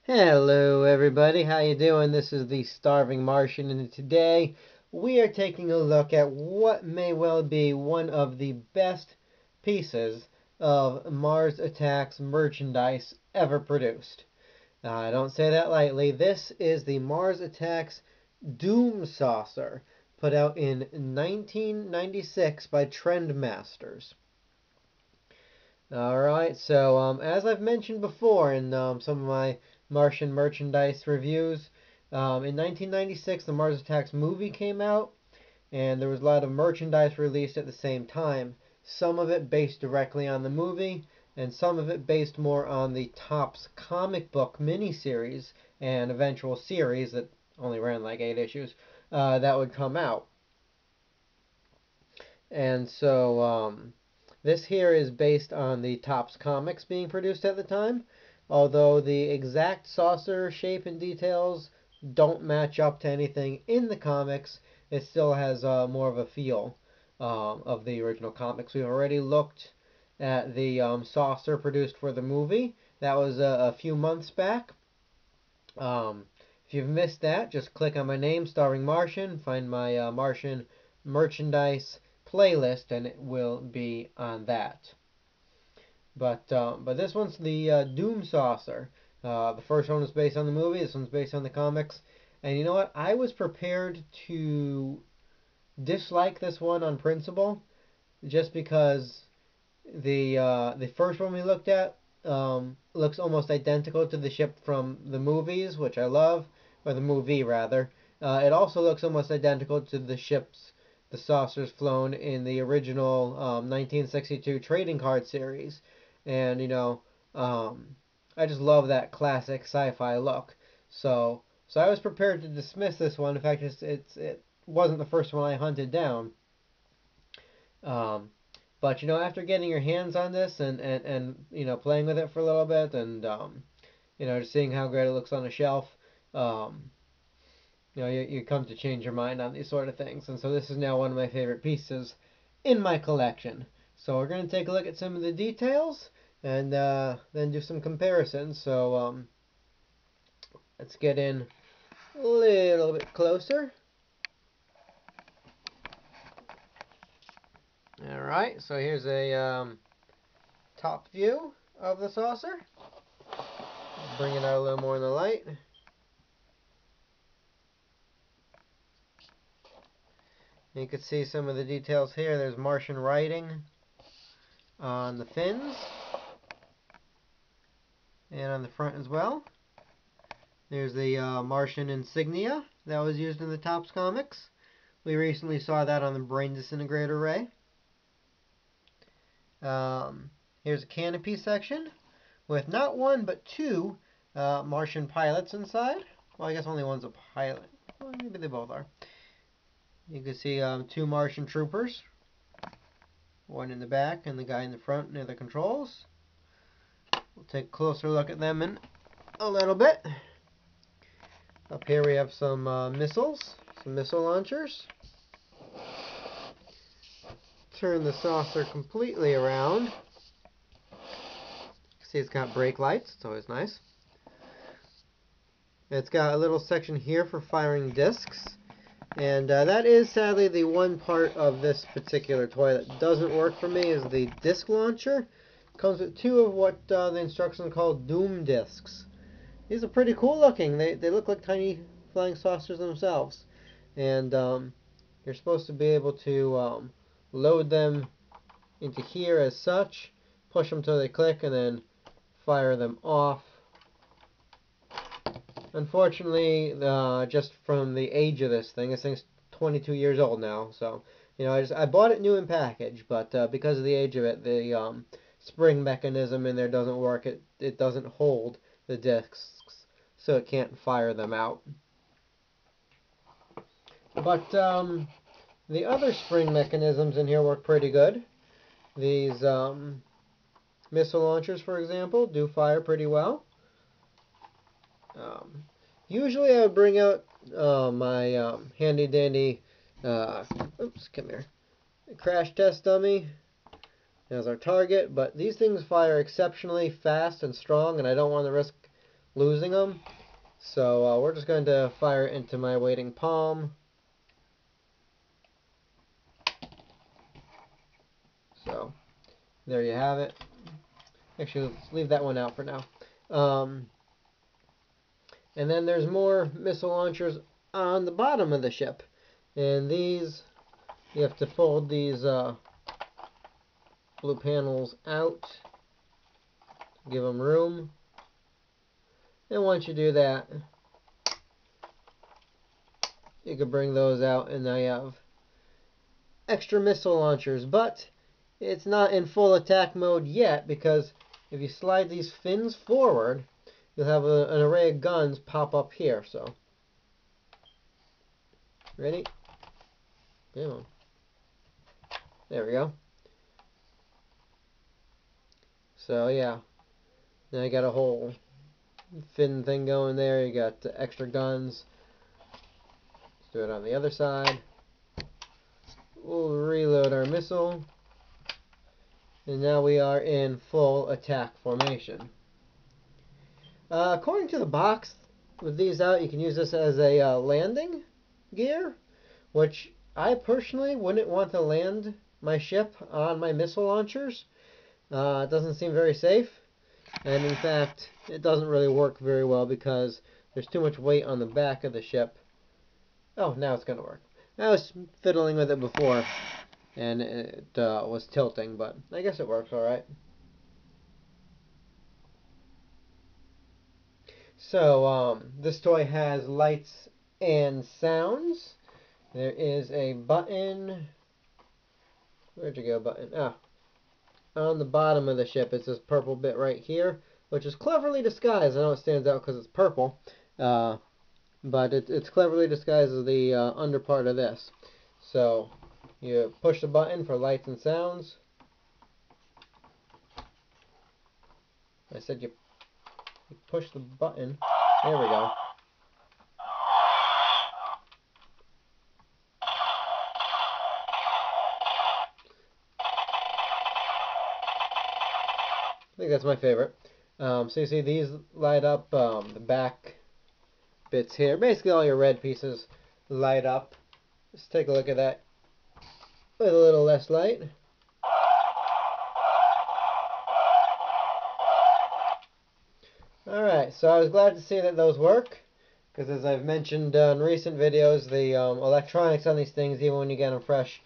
Hello everybody, how you doing? This is the Starving Martian, and today we are taking a look at what may well be one of the best pieces of Mars Attacks merchandise ever produced. I don't say that lightly. This is the Mars Attacks Doom Saucer, put out in 1996 by Trendmasters. Alright, so as I've mentioned before in some of my Martian merchandise reviews, in 1996 the Mars Attacks movie came out, and there was a lot of merchandise released at the same time. Some of it based directly on the movie, and some of it based more on the Topps comic book miniseries and eventual series that only ran like 8 issues that would come out. And so this here is based on the Topps comics being produced at the time, although the exact saucer shape and details don't match up to anything in the comics. It still has more of a feel of the original comics. We've already looked at the saucer produced for the movie. That was a few months back. If you've missed that, just click on my name, Starving Martian, find my Martian merchandise playlist, and it will be on that. But this one's the Doom Saucer. The first one was based on the movie. This one's based on the comics. And you know what? I was prepared to dislike this one on principle, just because the first one we looked at looks almost identical to the ship from the movies, which I love, or the movie rather. It also looks almost identical to the ships, the saucers flown in the original 1962 trading card series, and I just love that classic sci-fi look. So I was prepared to dismiss this one. In fact, it wasn't the first one I hunted down. Um, but after getting your hands on this and playing with it for a little bit and just seeing how great it looks on a shelf, um, you come to change your mind on these sort of things. And so this is now one of my favorite pieces in my collection. So we're going to take a look at some of the details and then do some comparisons. So let's get in a little bit closer. All right, so here's a top view of the saucer. Bring it out a little more in the light. You can see some of the details here. There's Martian writing on the fins and on the front as well. There's the Martian insignia that was used in the Topps comics. We recently saw that on the Brain Disintegrator Ray. Here's a canopy section with not one but two Martian pilots inside. Well, I guess only one's a pilot. Well, maybe they both are. You can see two Martian troopers. One in the back and the guy in the front near the controls. We'll take a closer look at them in a little bit. Up here we have some missiles, some missile launchers. Turn the saucer completely around. See, it's got brake lights. It's always nice. It's got a little section here for firing discs. And that is sadly the one part of this particular toy that doesn't work for me, is the disc launcher. It comes with two of what the instructions call Doom discs. These are pretty cool looking. They look like tiny flying saucers themselves. And you're supposed to be able to load them into here as such, push them till they click, and then fire them off. Unfortunately, just from the age of this thing's 22 years old now, so I bought it new in package, but because of the age of it, the spring mechanism in there doesn't work. It doesn't hold the discs, so it can't fire them out. But the other spring mechanisms in here work pretty good. These missile launchers, for example, do fire pretty well. Usually I would bring out my handy dandy, oops, come here, crash test dummy as our target, but these things fire exceptionally fast and strong, and I don't want to risk losing them. So we're just going to fire it into my waiting palm. So there you have it. Actually, let's leave that one out for now. And then there's more missile launchers on the bottom of the ship. And these, you have to fold these blue panels out, give them room. And once you do that, you can bring those out, and now you have extra missile launchers. But it's not in full attack mode yet, because if you slide these fins forward, you'll have an array of guns pop up here. So, ready? Come on. There we go. So yeah, now you got a whole fin thing going there. You got extra guns. Let's do it on the other side. We'll reload our missile. And now we are in full attack formation. According to the box, with these out, you can use this as a landing gear, which I personally wouldn't want to land my ship on my missile launchers. It doesn't seem very safe. And in fact, it doesn't really work very well because there's too much weight on the back of the ship. Oh, now it's going to work. I was fiddling with it before, and it was tilting, but I guess it works alright. So, this toy has lights and sounds. There is a button. Where'd you go, button? Ah, on the bottom of the ship. It's this purple bit right here, which is cleverly disguised. I know it stands out because it's purple, but it's cleverly disguised as the under part of this. So, you push the button for lights and sounds. I said you push the button. There we go. I think that's my favorite. So you see these light up, the back bits here. Basically all your red pieces light up. Let's take a look at that with a little less light. Alright, so I was glad to see that those work, because as I've mentioned in recent videos, the electronics on these things, even when you get them fresh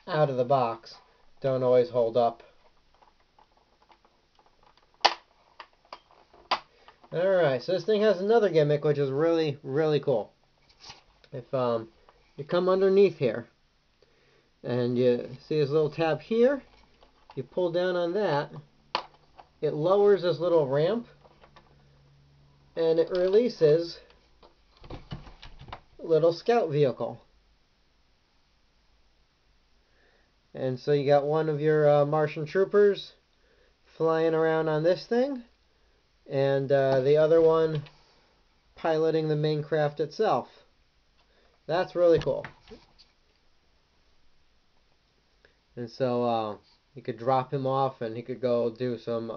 out of the box, don't always hold up. Alright, so this thing has another gimmick which is really, really cool. If you come underneath here, and you see this little tab here, you pull down on that, it lowers this little ramp, and it releases a little scout vehicle. And so you got one of your Martian troopers flying around on this thing, and the other one piloting the main craft itself. That's really cool. And so you could drop him off, and he could go do some,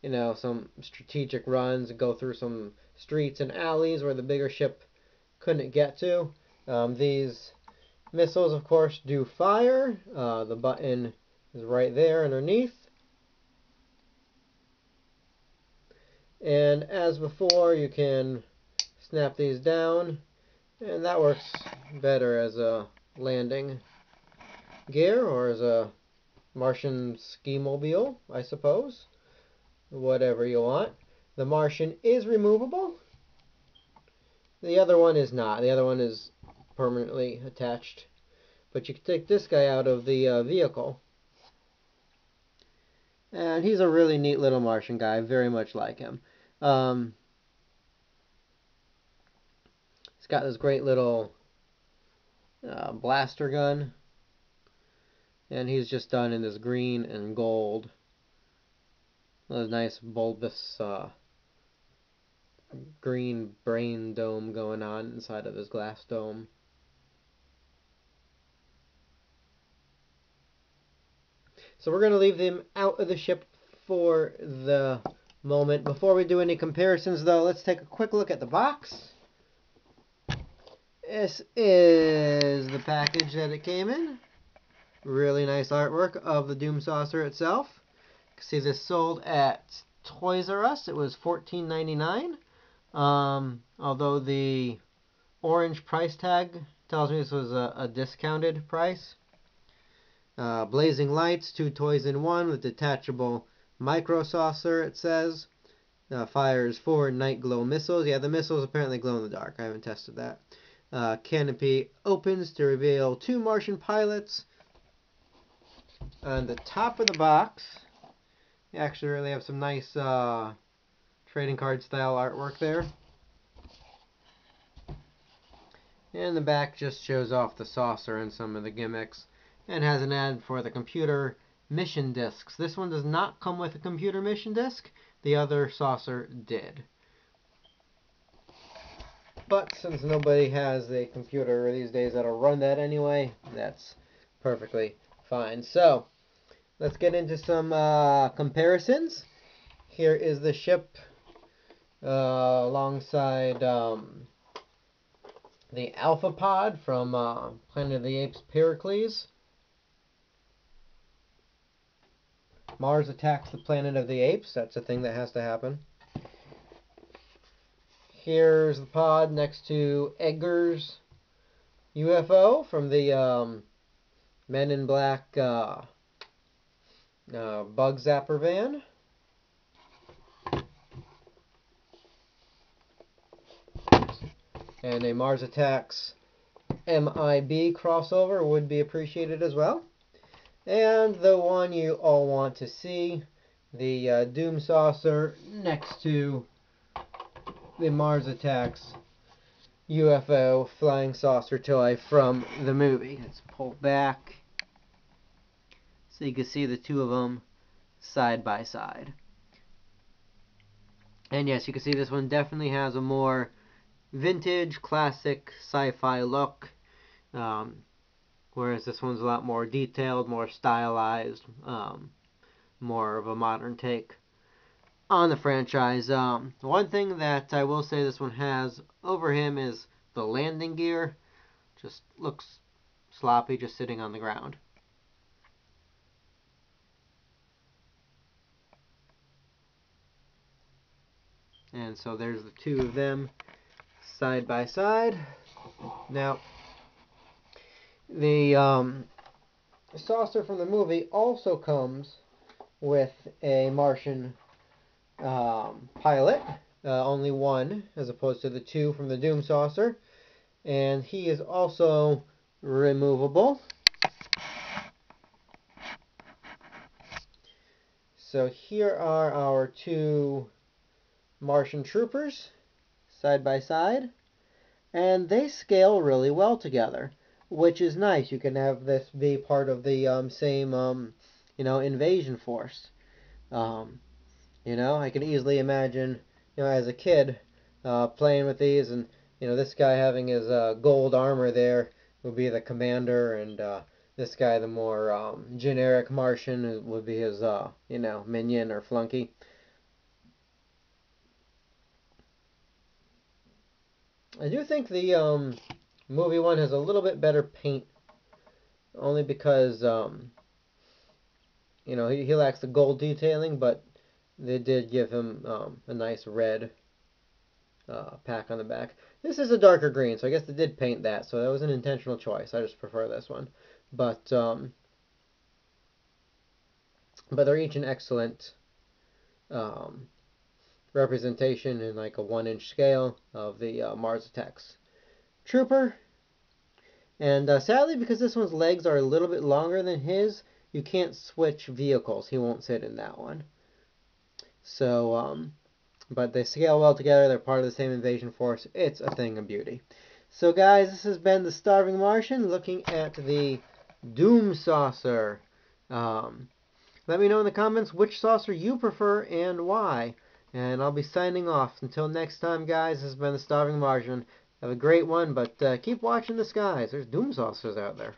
some strategic runs, and go through some streets and alleys where the bigger ship couldn't get to. These missiles, of course, do fire. The button is right there underneath. And as before, you can snap these down, and that works better as a landing gear or as a Martian ski mobile, I suppose. Whatever you want. The Martian is removable. The other one is not. The other one is permanently attached. But you can take this guy out of the vehicle. And he's a really neat little Martian guy. I very much like him. He's got this great little blaster gun. And he's just done in this green and gold. A nice bulbous green brain dome going on inside of his glass dome. So we're going to leave them out of the ship for the moment. Before we do any comparisons, though, let's take a quick look at the box. This is the package that it came in. Really nice artwork of the Doom Saucer itself. You can see this sold at Toys R Us. It was $14.99. Although the orange price tag tells me this was a discounted price. Blazing lights, 2 toys in 1 with detachable micro saucer, it says. Fires 4 night glow missiles. Yeah, the missiles apparently glow in the dark. I haven't tested that. Canopy opens to reveal 2 Martian pilots. On the top of the box, you actually really have some nice trading card style artwork there. And the back just shows off the saucer and some of the gimmicks, and has an ad for the computer mission discs. This one does not come with a computer mission disc. The other saucer did. But since nobody has a computer these days that'll run that anyway, that's perfectly fine. So, let's get into some comparisons. Here is the ship alongside the Alpha Pod from Planet of the Apes Pericles. Mars attacks the Planet of the Apes. That's a thing that has to happen. Here's the pod next to Edgar's UFO from the Men in Black Bug Zapper van. And a Mars Attacks MIB crossover would be appreciated as well. And the one you all want to see, the Doom Saucer next to the Mars Attacks UFO flying saucer toy from the movie. Let's pull back so you can see the two of them side by side. And yes, you can see this one definitely has a more vintage, classic, sci-fi look. Whereas this one's a lot more detailed, more stylized, more of a modern take on the franchise. One thing that I will say this one has over him is the landing gear. Just looks sloppy, just sitting on the ground. And so there's the two of them side by side. Now, the saucer from the movie also comes with a Martian pilot, only one as opposed to the 2 from the Doom Saucer, and he is also removable. So here are our 2 Martian troopers side by side, and they scale really well together, which is nice. You can have this be part of the same invasion force. I can easily imagine, as a kid, playing with these, and this guy having his gold armor there would be the commander, and this guy, the more generic Martian, would be his minion or flunky. I do think the movie one has a little bit better paint, only because he lacks the gold detailing, but they did give him a nice red pack on the back. This is a darker green, so I guess they did paint that, so that was an intentional choice. I just prefer this one, but they're each an excellent representation in like a 1-inch scale of the Mars Attacks Trooper. And sadly, because this one's legs are a little bit longer than his, you can't switch vehicles. He won't sit in that one. So, but they scale well together. They're part of the same invasion force. It's a thing of beauty. So, guys, this has been the Starving Martian looking at the Doom Saucer. Let me know in the comments which saucer you prefer and why. And I'll be signing off. Until next time, guys, this has been the Starving Martian. Have a great one, but keep watching the skies. There's Doom Saucers out there.